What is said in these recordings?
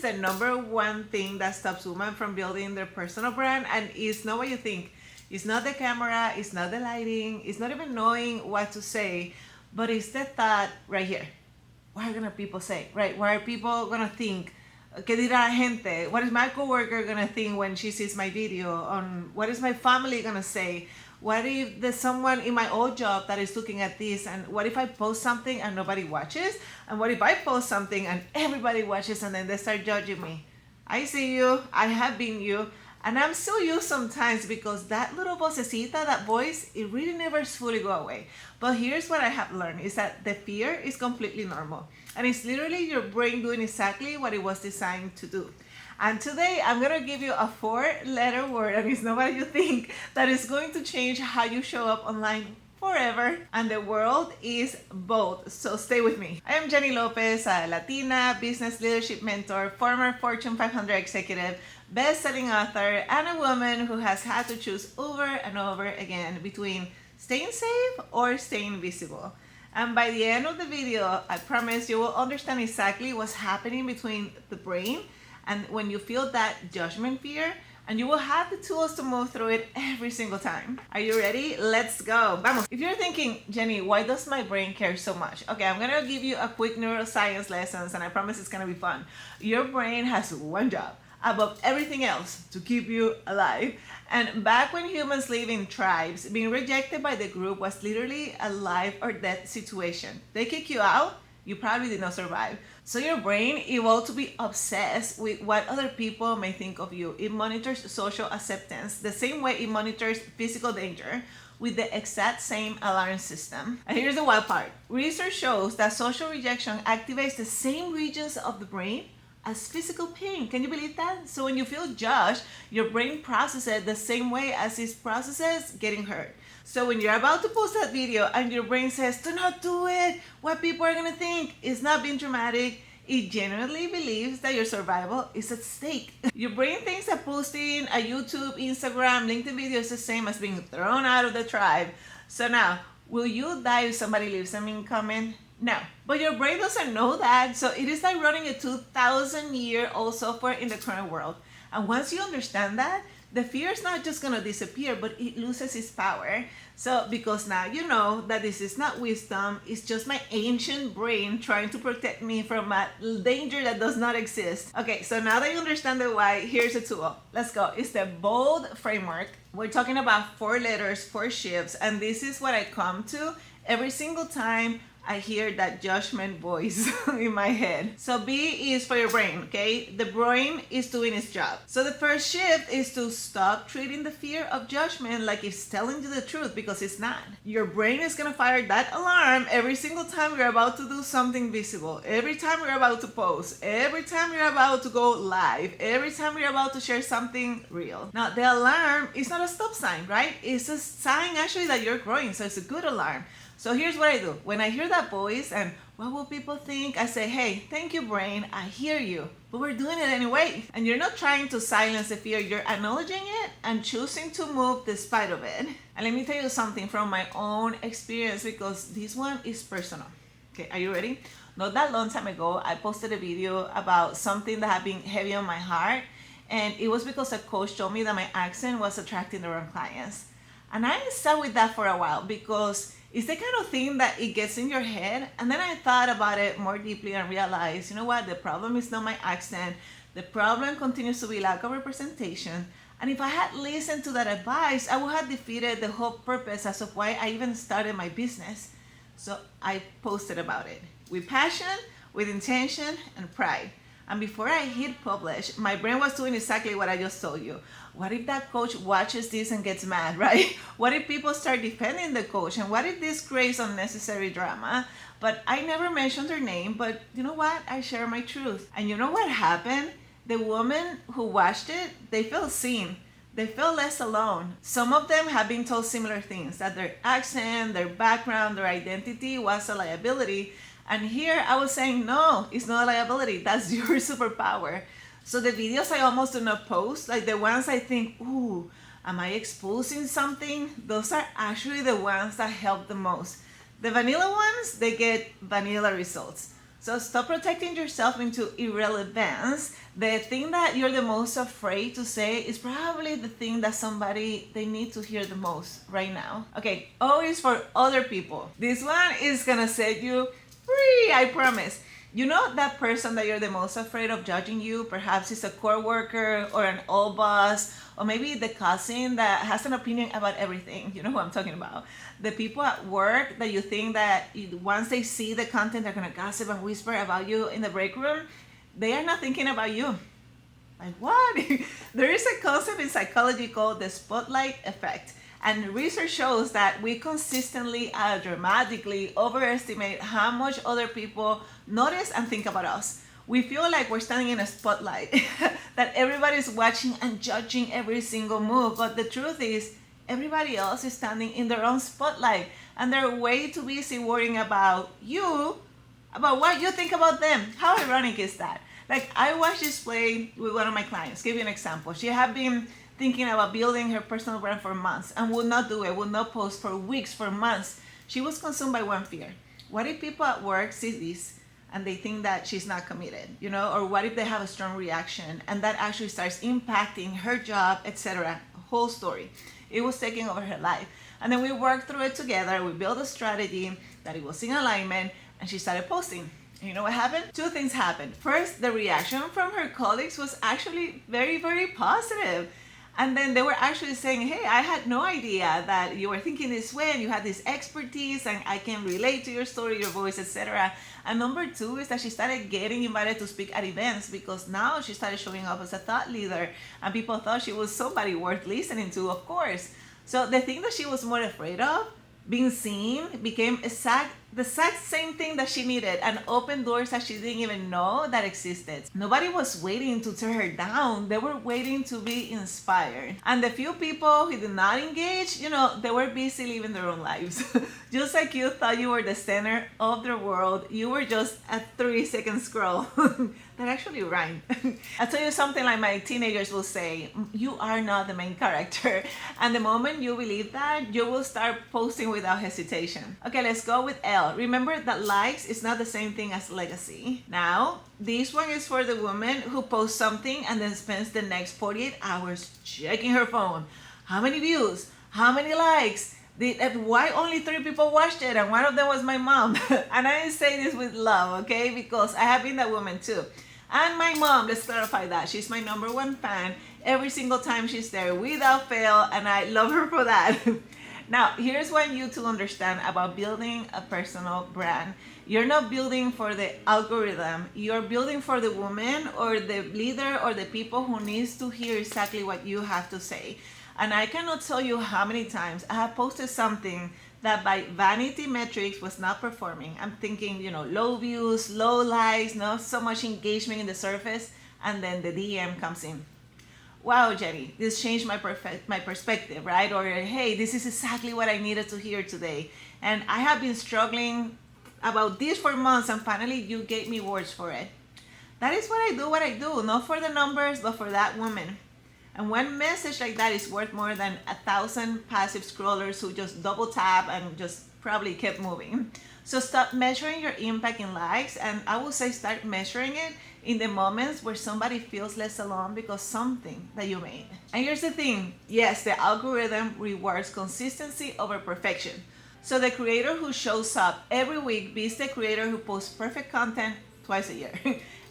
is the #1 thing that stops women from building their personal brand, and it's not what you think. It's not the camera, it's not the lighting, it's not even knowing what to say, but it's the thought right here. What are gonna people say, right? What are people gonna think? ¿Qué dirá la gente? What is my coworker gonna think when she sees my video? What is my family gonna say? What if there's someone in my old job that is looking at this? And what if I post something and nobody watches? And what if I post something and everybody watches and then they start judging me? I see you, I have been you, and I'm still you sometimes, because that little vocecita, that voice, it really never fully go away. But here's what I have learned, is that the fear is completely normal. And it's literally your brain doing exactly what it was designed to do. And today I'm gonna give you a 4-letter word, and it's not what you think, that is going to change how you show up online forever. And the word is bold. So stay with me. I am Jenny Lopez, a Latina business leadership mentor, former Fortune 500 executive, best-selling author, and a woman who has had to choose over and over again between staying safe or staying visible. And by the end of the video, I promise you will understand exactly what's happening between the brain and when you feel that judgment fear, and you will have the tools to move through it every single time. Are you ready? Let's go. Vamos. If you're thinking, Jenny, why does my brain care so much? Okay, I'm gonna give you a quick neuroscience lessons, and I promise it's gonna be fun. Your brain has one job above everything else: to keep you alive. And back when humans lived in tribes, being rejected by the group was literally a life or death situation. They kick you out, you probably did not survive. So your brain evolved to be obsessed with what other people may think of you. It monitors social acceptance the same way it monitors physical danger, with the exact same alarm system. And here's the wild part. Research shows that social rejection activates the same regions of the brain as physical pain. Can you believe that? So when you feel judged, your brain processes the same way as it processes getting hurt. So when you're about to post that video and your brain says, do not do it, what people are gonna think, it's not being dramatic. It genuinely believes that your survival is at stake. Your brain thinks that posting a YouTube, Instagram, LinkedIn video is the same as being thrown out of the tribe. So now, will you die if somebody leaves a mean comment? No, but your brain doesn't know that. So it is like running a 2,000-year-old software in the current world. And once you understand that, the fear is not just gonna disappear, but it loses its power. So because now you know that this is not wisdom, it's just my ancient brain trying to protect me from a danger that does not exist. Okay, so now that you understand the why, here's a tool. Let's go. It's the B.O.L.D framework. We're talking about 4 letters, 4 shifts, and this is what I come to every single time I hear that judgment voice in my head. So B is for your brain, okay? The brain is doing its job. So the first shift is to stop treating the fear of judgment like it's telling you the truth, because it's not. Your brain is gonna fire that alarm every single time you're about to do something visible, every time you're about to post, every time you're about to go live, every time you're about to share something real. Now the alarm is not a stop sign, right? It's a sign actually that you're growing, so it's a good alarm. So here's what I do. When I hear that voice and what will people think, I say, hey, thank you, brain, I hear you, but we're doing it anyway. And you're not trying to silence the fear, you're acknowledging it and choosing to move despite of it. And let me tell you something from my own experience, because this one is personal. Okay, are you ready? Not that long time ago, I posted a video about something that had been heavy on my heart, and it was because a coach told me that my accent was attracting the wrong clients. And I sat with that for a while, because it's the kind of thing that it gets in your head. And then I thought about it more deeply and realized, you know what? The problem is not my accent. The problem continues to be lack of representation. And if I had listened to that advice, I would have defeated the whole purpose as of why I even started my business. So I posted about it with passion, with intention, and pride. And before I hit publish, my brain was doing exactly what I just told you. What if that coach watches this and gets mad, right? What if people start defending the coach? And what if this creates unnecessary drama? But I never mentioned her name, but you know what? I share my truth. And you know what happened? The women who watched it, they felt seen. They felt less alone. Some of them have been told similar things, that their accent, their background, their identity was a liability. And here I was saying, no, it's not a liability. That's your superpower. So the videos I almost do not post, like the ones I think, ooh, am I exposing something? Those are actually the ones that help the most. The vanilla ones, they get vanilla results. So stop protecting yourself into irrelevance. The thing that you're the most afraid to say is probably the thing that somebody they need to hear the most right now. Okay, O is for other people. This one is gonna set you free, I promise. You know that person that you're the most afraid of judging you? Perhaps it's a coworker or an old boss, or maybe the cousin that has an opinion about everything. You know who I'm talking about. The people at work that you think that once they see the content, they're gonna gossip and whisper about you in the break room. They are not thinking about you. Like what? There is a concept in psychology called the spotlight effect. And research shows that we consistently dramatically overestimate how much other people notice and think about us. We feel like we're standing in a spotlight, that everybody's watching and judging every single move. But the truth is, everybody else is standing in their own spotlight, and they're way too busy worrying about you, about what you think about them. How ironic is that? Like, I watched this play with one of my clients. Give you an example. She had been thinking about building her personal brand for months and would not do it, would not post for weeks, for months. She was consumed by one fear. What if people at work see this and they think that she's not committed, you know? Or what if they have a strong reaction and that actually starts impacting her job, etc. Whole story. It was taking over her life. And then we worked through it together. We built a strategy that it was in alignment, and she started posting. And you know what happened? Two things happened. First, the reaction from her colleagues was actually very, very positive. And then they were actually saying, hey, I had no idea that you were thinking this way and you had this expertise and I can relate to your story, your voice, etc. And number two is that she started getting invited to speak at events because now she started showing up as a thought leader and people thought she was somebody worth listening to, of course. So the thing that she was more afraid of, being seen, became the exact same thing that she needed and opened doors that she didn't even know that existed. Nobody was waiting to tear her down. They were waiting to be inspired. And the few people who did not engage, you know, they were busy living their own lives. Just like you thought you were the center of the world, you were just a 3-second scroll. That actually rhymed. I'll tell you something like my teenagers will say, you are not the main character. And the moment you believe that, you will start posting without hesitation. Okay, let's go with L. Remember that likes is not the same thing as legacy. Now, this one is for the woman who posts something and then spends the next 48 hours checking her phone. How many views? How many likes? Why only 3 people watched it and one of them was my mom? And I say this with love, okay? Because I have been that woman too. And my mom, let's clarify that. She's my #1 fan. Every single time she's there without fail, and I love her for that. Now, here's what you to understand about building a personal brand. You're not building for the algorithm. You're building for the woman or the leader or the people who needs to hear exactly what you have to say. And I cannot tell you how many times I have posted something that by vanity metrics was not performing. I'm thinking, you know, low views, low likes, not so much engagement in the surface, and then the DM comes in. Wow, Jenny, this changed my perspective, right? Or, hey, this is exactly what I needed to hear today. And I have been struggling about this for months, and finally you gave me words for it. That is what I do, not for the numbers, but for that woman. And one message like that is worth more than 1,000 passive scrollers who just double tap and just probably kept moving. So stop measuring your impact in likes, and I would say start measuring it in the moments where somebody feels less alone because something that you made. And here's the thing, yes, the algorithm rewards consistency over perfection. So the creator who shows up every week beats the creator who posts perfect content twice a year,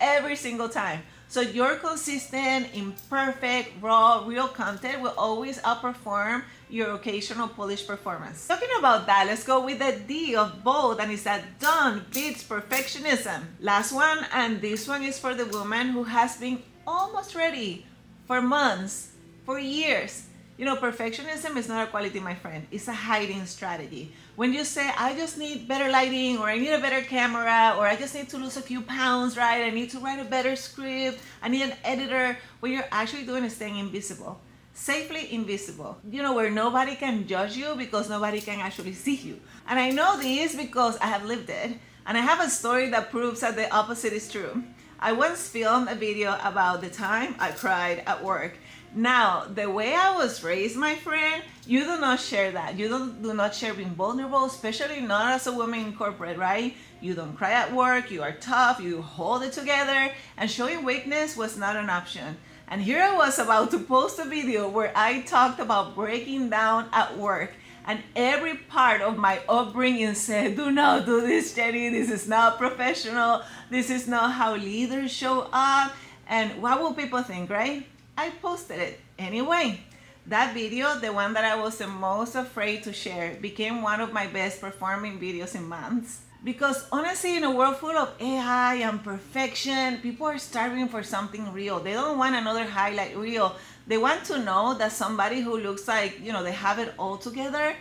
every single time. So your consistent, imperfect, raw, real content will always outperform your occasional polished performance. Talking about that, let's go with the D of bold, and it's that done beats perfectionism. Last one, and this one is for the woman who has been almost ready for months, for years. You know, perfectionism is not a quality, my friend. It's a hiding strategy. When you say, I just need better lighting, or I need a better camera, or I just need to lose a few pounds, right? I need to write a better script. I need an editor. What you're actually doing is staying invisible. Safely invisible. You know, where nobody can judge you because nobody can actually see you. And I know this because I have lived it. And I have a story that proves that the opposite is true. I once filmed a video about the time I cried at work. Now, the way I was raised, my friend, you do not share that. You do not share being vulnerable, especially not as a woman in corporate, right? You don't cry at work, you are tough, you hold it together, and showing weakness was not an option. And here I was about to post a video where I talked about breaking down at work, and every part of my upbringing said, do not do this, Jenny, this is not professional, this is not how leaders show up, and what will people think, right? I posted it anyway. That video, the one that I was the most afraid to share, became one of my best performing videos in months. Because honestly, in a world full of AI and perfection, people are starving for something real. They don't want another highlight reel. They want to know that somebody who looks like, they have it all together,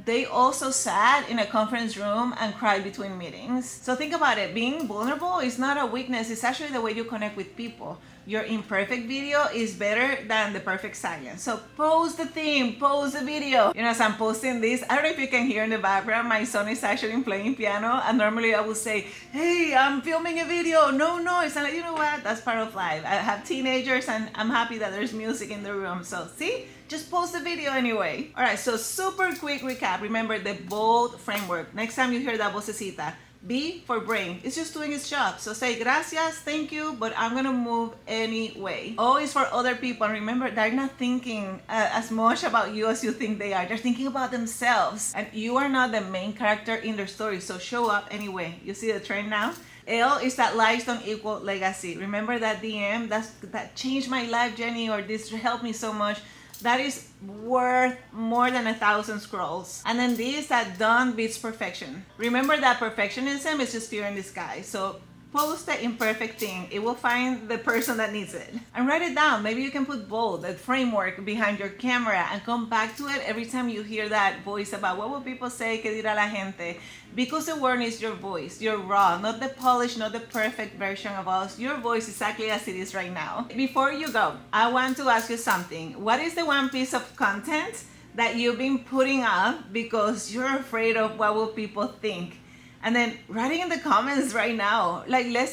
they also sat in a conference room and cried between meetings. So think about it. Being vulnerable is not a weakness. It's actually the way you connect with people. Your imperfect video is better than the perfect silence. So post the thing, post the video. As I'm posting this, I don't know if you can hear in the background, my son is actually playing piano. And normally I would say, hey, I'm filming a video, no noise. And you know what? That's part of life. I have teenagers and I'm happy that there's music in the room. So see? Just post the video anyway. All right, so super quick recap. Remember the B.O.L.D framework. Next time you hear that vocecita, B for brain. It's just doing its job. So say gracias, thank you, but I'm gonna move anyway. O is for other people. And remember, they're not thinking as much about you as you think they are. They're thinking about themselves. And you are not the main character in their story, so show up anyway. You see the trend now? L is that lives don't equal legacy. Remember that DM? That changed my life, Jenny, or this helped me so much. That is worth more than 1,000 scrolls. And then this, that done beats perfection. Remember that perfectionism is just fear in disguise. So post the imperfect thing. It will find the person that needs it. And write it down. Maybe you can put B.O.L.D, that framework behind your camera, and come back to it every time you hear that voice about what will people say, que dirá la gente. Because the word is your voice. You're raw, not the polished, not the perfect version of us. Your voice exactly as it is right now. Before you go, I want to ask you something. What is the one piece of content that you've been putting up because you're afraid of what will people think? And then writing in the comments right now,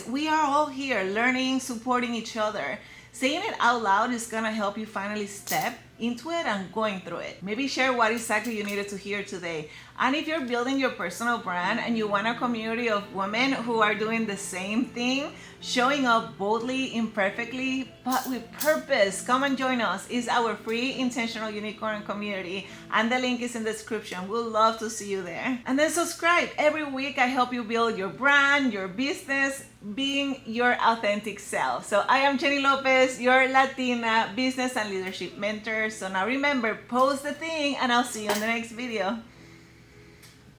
we are all here learning, supporting each other. Saying it out loud is gonna help you finally step into it and going through it. Maybe share what exactly you needed to hear today. And if you're building your personal brand and you want a community of women who are doing the same thing, showing up boldly, imperfectly, but with purpose, come and join us. It's our free Intentional Unicorn community, and the link is in the description. We'll love to see you there. And then subscribe. Every week I help you build your brand, your business, being your authentic self. So I am Jenny Lopez, your Latina business and leadership mentor. So now remember, post the thing, and I'll see you in the next video.